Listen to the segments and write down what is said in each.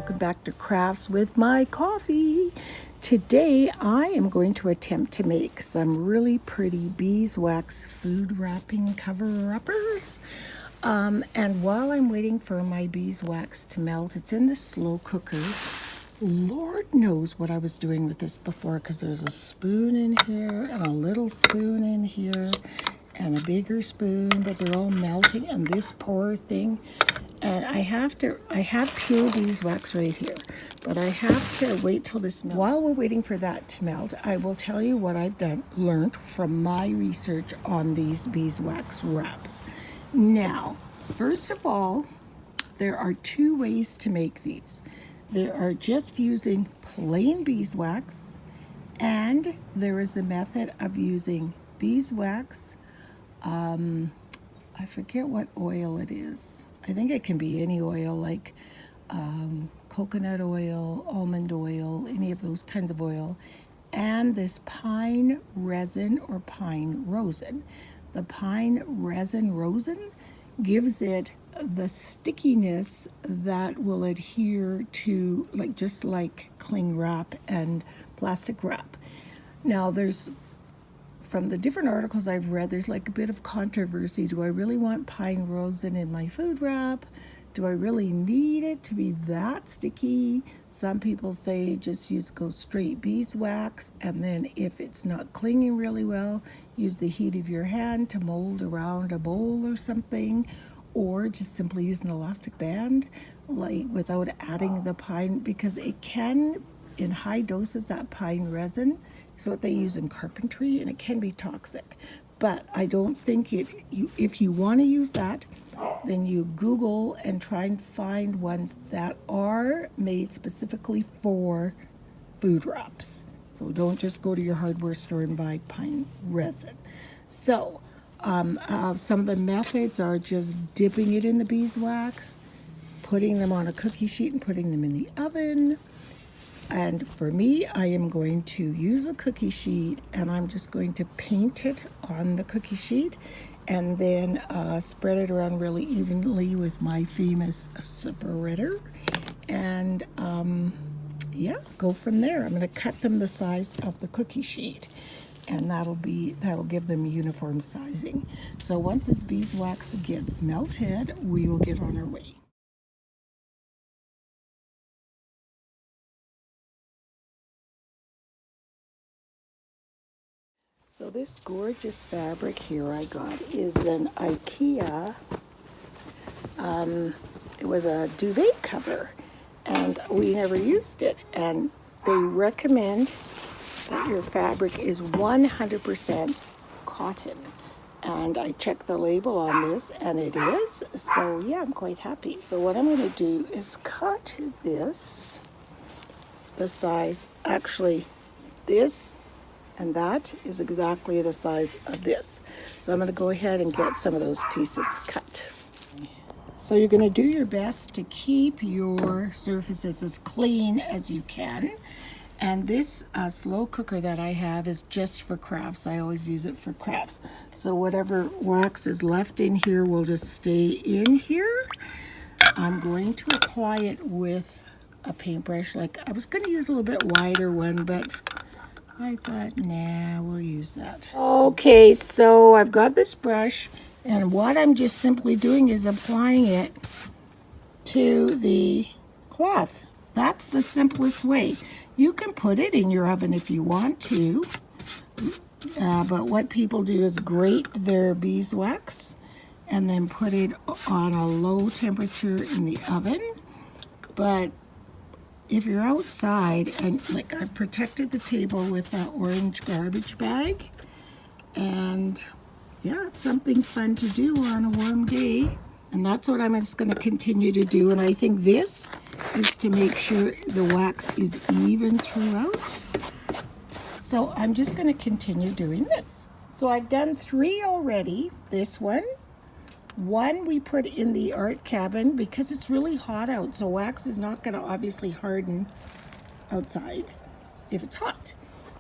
welcome back to Crafts with My Coffee. Today I am going to attempt to make some really pretty beeswax food wrapping cover-uppers. And while I'm waiting for my beeswax to melt, it's in this slow cooker. Lord knows what I was doing with this before, because there's a spoon in here and a little spoon in here and a bigger spoon, but they're all melting, and this poor thing. And I have pure beeswax right here, but I have to wait till this melts. While we're waiting for that to melt, I will tell you what I've learned from my research on these beeswax wraps. Now, first of all, there are two ways to make these. There are just using plain beeswax, and there is a method of using beeswax. I forget what oil it is. I think it can be any oil, like coconut oil, almond oil, any of those kinds of oil, and this pine resin or pine rosin. The pine resin rosin gives it the stickiness that will adhere to, just like cling wrap and plastic wrap. Now, from the different articles I've read, there's like a bit of controversy. Do I really want pine rosin in my food wrap? Do I really need it to be that sticky? Some people say just go straight beeswax, and then if it's not clinging really well, use the heat of your hand to mold around a bowl or something, or just simply use an elastic band, without adding the pine, because it can, in high doses, that pine resin is what they use in carpentry, and it can be toxic. But I don't think if you want to use that, then you Google and try and find ones that are made specifically for food wraps. So don't just go to your hardware store and buy pine resin. So some of the methods are just dipping it in the beeswax, putting them on a cookie sheet and putting them in the oven. And for me, I am going to use a cookie sheet, and I'm just going to paint it on the cookie sheet and then spread it around really evenly with my famous separator. And go from there. I'm going to cut them the size of the cookie sheet, and that'll give them uniform sizing. So once this beeswax gets melted, we will get on our way. So this gorgeous fabric here I got is an IKEA. It was a duvet cover, and we never used it. And they recommend that your fabric is 100% cotton. And I checked the label on this, and it is. So yeah, I'm quite happy. So what I'm going to do is cut this the size. Actually, this and that is exactly the size of this. So I'm going to go ahead and get some of those pieces cut. So you're going to do your best to keep your surfaces as clean as you can. And this slow cooker that I have is just for crafts. I always use it for crafts. So whatever wax is left in here will just stay in here. I'm going to apply it with a paintbrush. I was going to use a little bit wider one, but I thought, nah, we'll use that. Okay, so I've got this brush, and what I'm just simply doing is applying it to the cloth. That's the simplest way. You can put it in your oven if you want to, but what people do is grate their beeswax and then put it on a low temperature in the oven. But if you're outside, and I protected the table with that orange garbage bag, and yeah, it's something fun to do on a warm day. And that's what I'm just going to continue to do. And I think this is to make sure the wax is even throughout. So I'm just going to continue doing this. So I've done 3 already. This one we put in the art cabin because it's really hot out, so wax is not going to obviously harden outside if it's hot.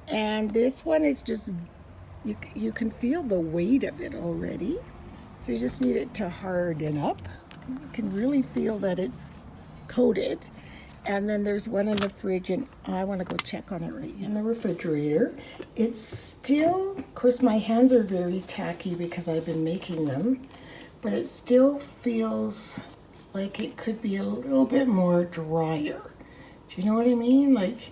And this one is just, you can feel the weight of it already, so you just need it to harden up. You can really feel that it's coated. And then there's one in the fridge, and I want to go check on it right now. In the refrigerator. It's still, of course, my hands are very tacky because I've been making them, but it still feels like it could be a little bit more drier. Do you know what I mean? Like,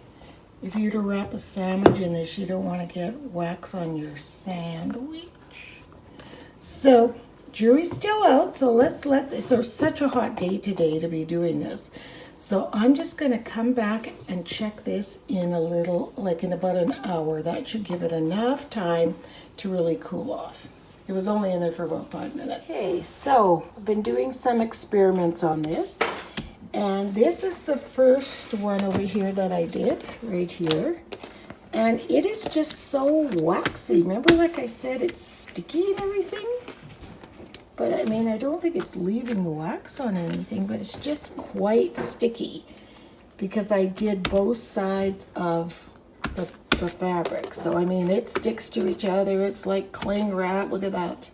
if you were to wrap a sandwich in this, you don't want to get wax on your sandwich. So, jury's still out, so let's let this, it's such a hot day today to be doing this. So I'm just going to come back and check this in a little, like in about an hour. That should give it enough time to really cool off. It was only in there for about 5 minutes. Okay, so I've been doing some experiments on this. And this is the first one over here that I did, right here. And it is just so waxy. Remember, like I said, it's sticky and everything? But I mean, I don't think it's leaving wax on anything, but it's just quite sticky because I did both sides of the fabric. So, I mean, it sticks to each other. It's like cling wrap. Look at that.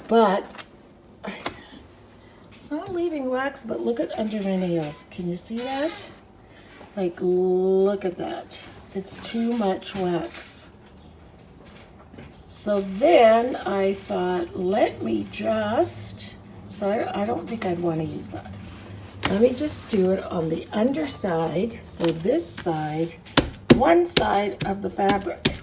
But it's not leaving wax, but look at under my nails. Can you see that? Like, look at that. It's too much wax. So then I thought, let me just, so I don't think I'd want to use that. Let me just do it on the underside, so this side, one side of the fabric.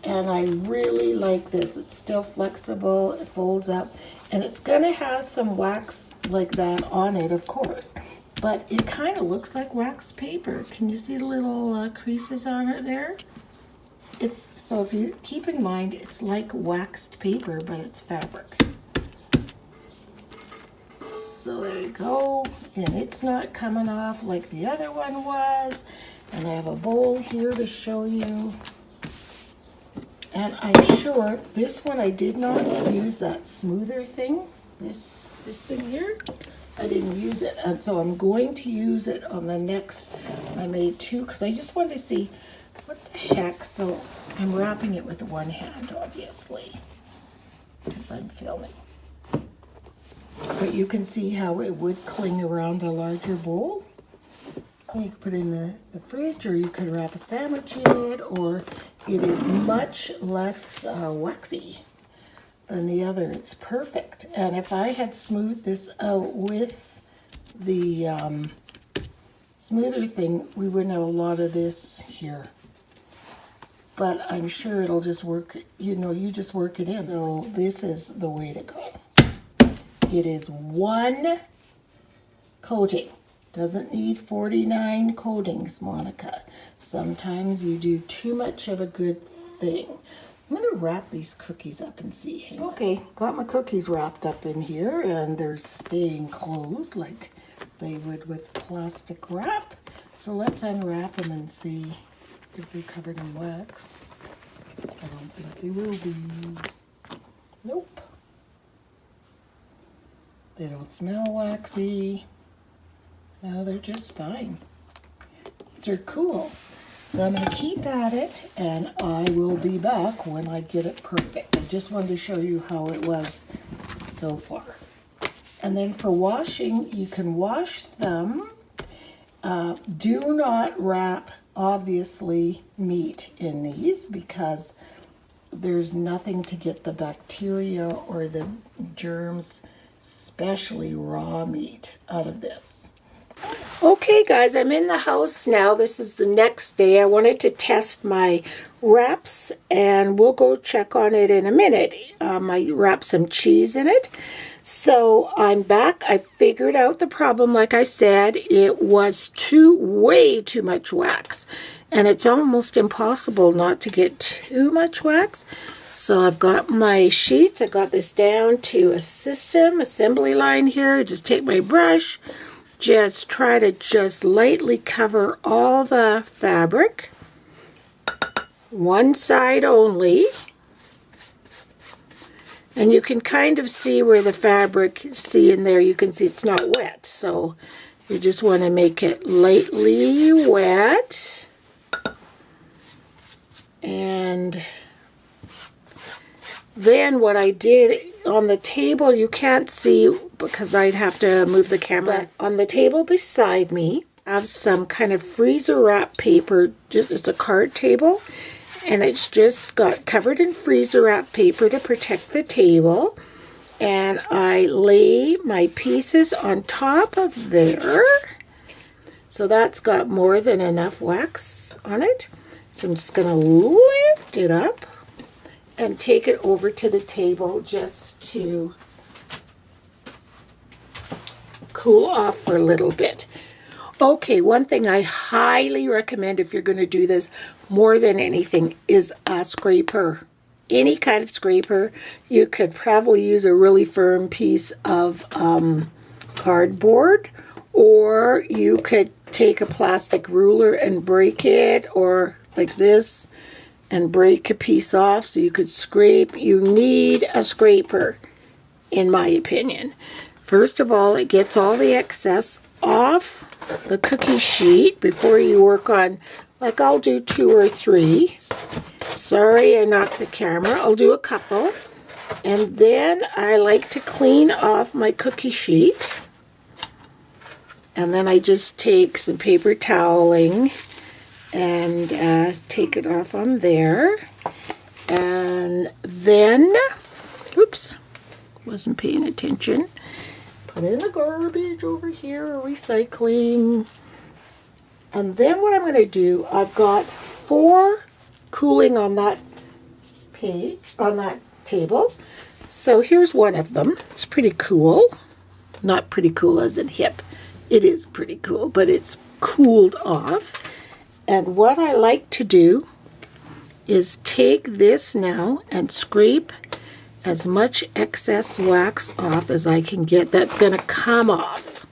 And I really like this. It's still flexible, it folds up, and it's going to have some wax like that on it, of course. But it kind of looks like wax paper. Can you see the little creases on it there? It's, so if you keep in mind, it's like waxed paper, but it's fabric. So there you go, and it's not coming off like the other one was. And I have a bowl here to show you. And I'm sure this one I did not use that smoother thing, this thing here. I didn't use it, and so I'm going to use it on the next. I made two because I just wanted to see what the heck. So I'm wrapping it with one hand, obviously, because I'm filming. But you can see how it would cling around a larger bowl. You could put it in the fridge, or you could wrap a sandwich in it, or it is much less waxy than the other. It's perfect. And if I had smoothed this out with the smoother thing, we wouldn't have a lot of this here. But I'm sure it'll just work, you know, you just work it in. So this is the way to go. It is one coating. Doesn't need 49 coatings, Monica. Sometimes you do too much of a good thing. I'm going to wrap these cookies up and see. Okay, got my cookies wrapped up in here, and they're staying closed like they would with plastic wrap. So let's unwrap them and see if they're covered in wax. I don't think they will be. Nope. They don't smell waxy. No, they're just fine. These are cool. So I'm going to keep at it, and I will be back when I get it perfect. I just wanted to show you how it was so far. And then for washing, you can wash them. Do not wrap, obviously, meat in these because there's nothing to get the bacteria or the germs, especially raw meat, out of this. Okay guys, I'm in the house now. This is the next day. I wanted to test my wraps, and we'll go check on it in a minute. I wrapped some cheese in it. So I'm back. I figured out the problem. Like I said, it was way too much wax. And it's almost impossible not to get too much wax. So I've got my sheets. I got this down to a assembly line here. I just take my brush. Just try to just lightly cover all the fabric, one side only, and you can kind of see where the fabric, see in there, you can see it's not wet, so you just want to make it lightly wet, and then what I did on the table, you can't see because I'd have to move the camera. But on the table beside me, I have some kind of freezer wrap paper. It's a card table, and it's just got covered in freezer wrap paper to protect the table. And I lay my pieces on top of there. So that's got more than enough wax on it. So I'm just going to lift it up and take it over to the table just to cool off for a little bit. Okay, one thing I highly recommend if you're going to do this more than anything is a scraper. Any kind of scraper. You could probably use a really firm piece of cardboard, or you could take a plastic ruler and break it, or like this, and break a piece off so you could scrape. You need a scraper, in my opinion. First of all, it gets all the excess off the cookie sheet before you work on, like I'll do 2 or 3. Sorry, I knocked the camera. I'll do a couple. And then I like to clean off my cookie sheet. And then I just take some paper toweling and take it off on there. And then, oops, wasn't paying attention. Put in the garbage over here, recycling. And then what I'm going to do, I've got 4 cooling on that page, on that table. So here's one of them. It's pretty cool. Not pretty cool as in hip. It is pretty cool, but it's cooled off. And what I like to do is take this now and scrape as much excess wax off as I can get. That's going to come off.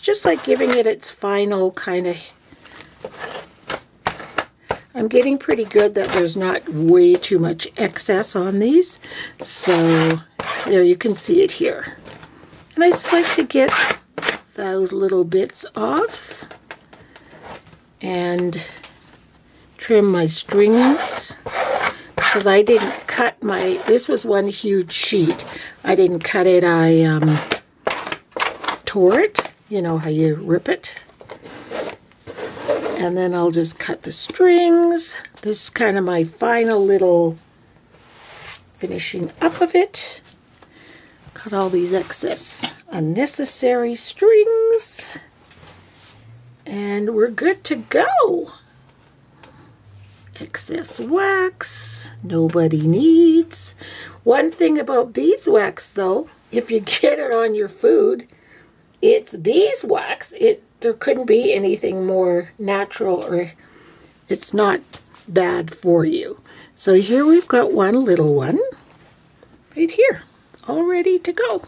Just like giving it its final kind of... I'm getting pretty good that there's not way too much excess on these. So there, you can see it here. And I just like to get those little bits off and trim my strings, because I didn't cut my... This was one huge sheet. I didn't cut it. I tore it. You know how you rip it. And then I'll just cut the strings. This is kind of my final little finishing up of it. Cut all these excess unnecessary strings. And we're good to go. Excess wax, nobody needs. One thing about beeswax though, if you get it on your food, it's beeswax. There couldn't be anything more natural, or it's not bad for you. So here we've got one little one right here, all ready to go.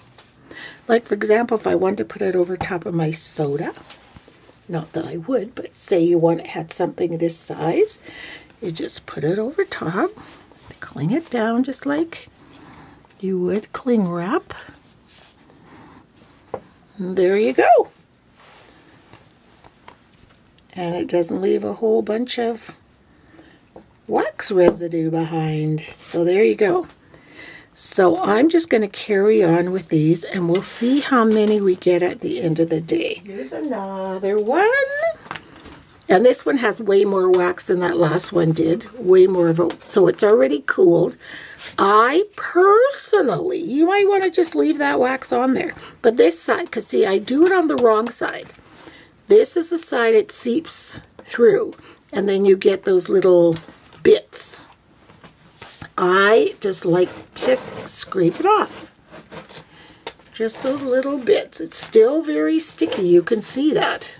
Like for example, if I wanted to put it over top of my soda, not that I would, but say you had something this size, you just put it over top, cling it down just like you would cling wrap. There you go. And it doesn't leave a whole bunch of wax residue behind. So there you go. So I'm just going to carry on with these, and we'll see how many we get at the end of the day. Here's another one. And this one has way more wax than that last one did. Way more of it. So it's already cooled. I personally, you might want to just leave that wax on there. But this side, because see, I do it on the wrong side. This is the side it seeps through. And then you get those little bits. I just like to scrape it off. Just those little bits. It's still very sticky. You can see that.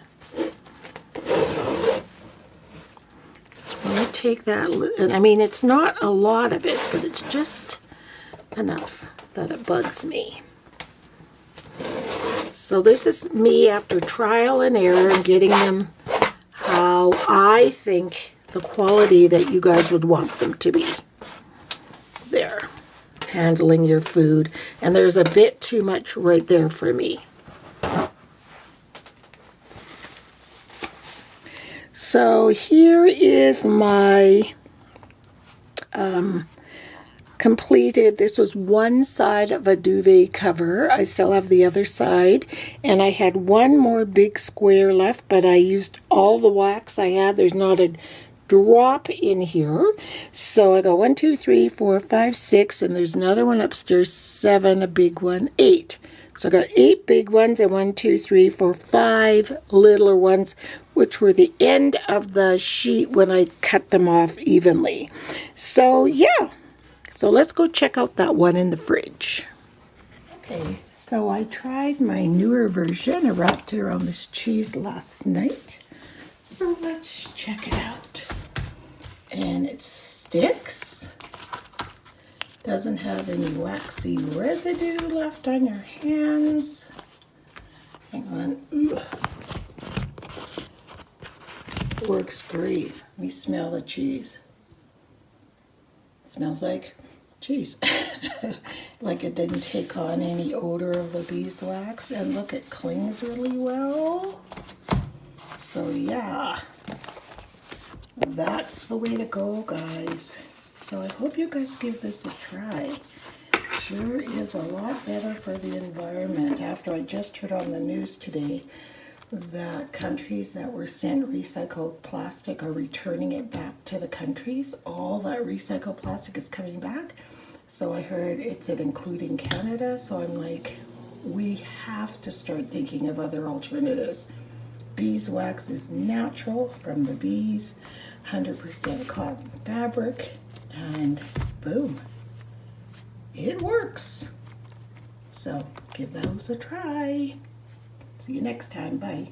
Just want to take that, and I mean, it's not a lot of it, but it's just enough that it bugs me. So this is me after trial and error and getting them how I think the quality that you guys would want them to be. There, handling your food. And there's a bit too much right there for me. So here is my completed. This was one side of a duvet cover. I still have the other side, and I had one more big square left, but I used all the wax I had. There's not a drop in here. So I got 1, 2, 3, 4, 5, 6, and there's another one upstairs, 7, a big one, 8. So I got 8 big ones and 1, 2, 3, 4, 5 littler ones, which were the end of the sheet when I cut them off evenly. So yeah. So let's go check out that one in the fridge. Okay, so I tried my newer version. I wrapped it around this cheese last night. So let's check it out. And it sticks. Doesn't have any waxy residue left on your hands. Hang on. Ooh. Works great. Let me smell the cheese. Smells like cheese. Like it didn't take on any odor of the beeswax, and look, it clings really well. So yeah, that's the way to go, guys. So I hope you guys give this a try. Sure is a lot better for the environment. After I just heard on the news today that countries that were sent recycled plastic are returning it back to the countries. All that recycled plastic is coming back. So I heard it's including Canada. So I'm like, we have to start thinking of other alternatives. Beeswax is natural from the bees, 100% cotton fabric, and boom, it works. So give those a try. See you next time. Bye.